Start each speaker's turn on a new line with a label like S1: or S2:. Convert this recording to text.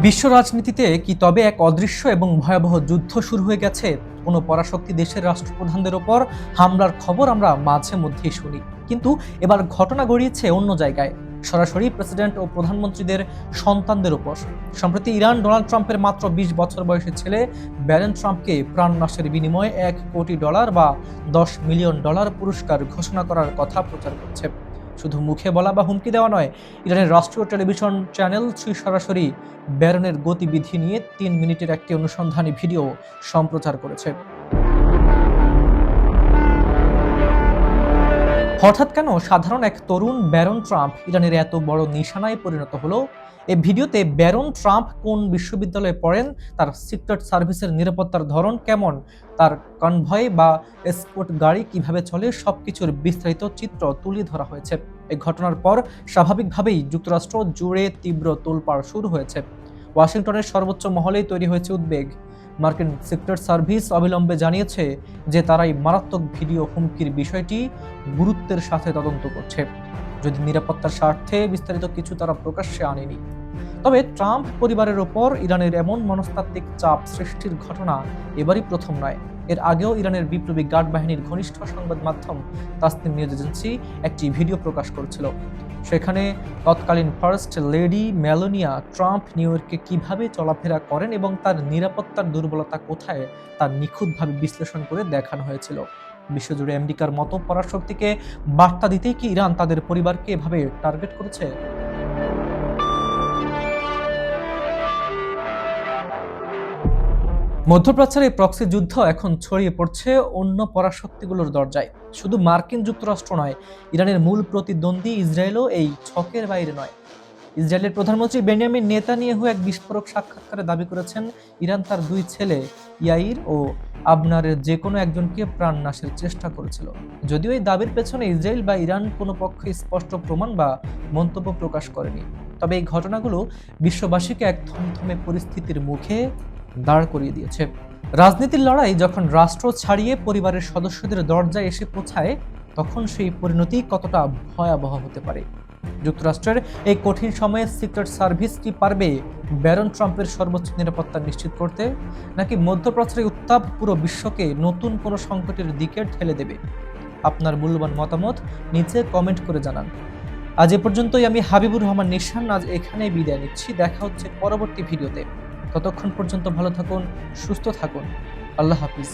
S1: বিশ্ব রাজনীতিতে কি তবে এক অদৃশ্য এবং ভয়াবহ যুদ্ধ শুরু হয়ে গেছে? কোনো পরাশক্তি দেশের রাষ্ট্রপ্রধানদের ওপর হামলার খবর আমরা মাঝে মধ্যেই শুনি, কিন্তু এবার ঘটনা গড়িয়েছে অন্য জায়গায়, সরাসরি প্রেসিডেন্ট ও প্রধানমন্ত্রীদের সন্তানদের ওপর। সম্প্রতি ইরান ডোনাল্ড ট্রাম্পের মাত্র ২০ বছর বয়সী ছেলে ব্যারন ট্রাম্পকে প্রাণনাশের বিনিময়ে $১ কোটি বা $১০ মিলিয়ন পুরস্কার ঘোষণা করার কথা প্রচার করছে। শুধু মুখে বলা বা হুমকি দেওয়া নয়, ইরানের রাষ্ট্রীয় টেলিভিশন চ্যানেল 3 সরাসরি ব্যারনের গতিবিধি নিয়ে ৩ মিনিটের একটি অনুসন্ধানী ভিডিও সম্প্রচার করেছে। হঠাৎ কেন সাধারণ এক তরুণ ব্যারন ট্রাম্প ইরানের এত বড় নিশানায় পরিণত হলো? এই ভিডিওতে ব্যারন ট্রাম্প কোন বিশ্ববিদ্যালয়ে পড়েন, তার সিক্রেট সার্ভিসের নিরাপত্তার ধরন কেমন, তার কনভয় বা এসকর্ট গাড়ি কিভাবে চলে, সবকিছুর বিস্তারিত চিত্র তুলে ধরা হয়েছে। এই ঘটনার পর স্বাভাবিকভাবেই যুক্তরাষ্ট্র জুড়ে তীব্র তোলপাড় শুরু হয়েছে। ওয়াশিংটনের সর্বোচ্চ মহলেই তৈরি হয়েছে উদ্বেগ। মার্কিন সিক্রেট সার্ভিস অবিলম্বে জানিয়েছে যে তারা এই মারাত্মক ভিডিও হুমকির বিষয়টি গুরুত্বের সাথে তদন্ত করছে, যদি নিরাপত্তার স্বার্থে বিস্তারিত কিছু তারা প্রকাশ্যে আনেনি। তবে ট্রাম্প পরিবারের ওপর ইরানের এমন মনস্তাত্ত্বিক চাপ সৃষ্টির ঘটনা এবারই প্রথম নয়। এর আগেও ইরানের বিপ্লবী গার্ড বাহিনীর ঘনিষ্ঠ সংবাদ মাধ্যম তাসনিম নিউজ এজেন্সি একটি ভিডিও প্রকাশ করেছিল। সেখানে তৎকালীন first lady Melania Trump new ইয়র্কে কিভাবে চলাফেরা করেন এবং তার নিরাপত্তার দুর্বলতা কোথায় তা নিখুঁতভাবে বিশ্লেষণ করে দেখানো হয়েছিল। বিশ্বজুড়ে আমেরিকার মতো পরাশক্তিকে বার্তা দিতেই কি ইরান তাদের পরিবারকে এভাবে টার্গেট করেছে? মধ্যপ্রাচ্যের এই প্রক্সি যুদ্ধ এখন ছড়িয়ে পড়ছে অন্য পরাশক্তিগুলোর দরজায়। শুধু মার্কিন যুক্তরাষ্ট্র নয়, ইরানের মূল প্রতিদ্বন্দ্বী ইসরায়েলও এই ছকের বাইরে নয়। ইসরায়েলের প্রধানমন্ত্রী বেনিয়ামিন নেতানিয়াহু এক বিস্ফোরক সাক্ষাৎকারে দাবি করেছেন ইরান তার ২ ছেলে ইয়াইর ও আবনারের যে কোনো একজনকে প্রাণনাশের চেষ্টা করেছিল। যদিও এই দাবির পেছনে ইসরায়েল বা ইরান কোনো পক্ষই স্পষ্ট প্রমাণ বা মন্তব্য প্রকাশ করেনি, তবে এই ঘটনাগুলো বিশ্ববাসীকে এক থমথমে পরিস্থিতির মুখে দাঁড় করিয়ে দিয়েছে। রাজনীতির লড়াই যখন রাষ্ট্র ছাড়িয়ে পরিবারের সদস্যদের দরজায় এসে পৌঁছায়, তখন সেই পরিণতি কতটা ভয়াবহ হতে পারে। যুক্তরাষ্ট্রের এই কঠিন সময়ে সিক্রেট সার্ভিস কি পারবে ব্যারন ট্রাম্পের সর্বোচ্চ নিরাপত্তা নিশ্চিত করতে, নাকি মধ্যপ্রাচ্যের উত্তাপ পুরো বিশ্বকে নতুন কোনো সংকটের দিকে ঠেলে দেবে? আপনার মূল্যবান মতামত নিচে কমেন্ট করে জানান। আজ এ পর্যন্তই। আমি হাবিবুর রহমান নিশান আজ এখানেই বিদায় নিচ্ছি। দেখা হচ্ছে পরবর্তী ভিডিওতে। ততক্ষণ পর্যন্ত ভালো থাকুন, সুস্থ থাকুন। আল্লাহ হাফিজ।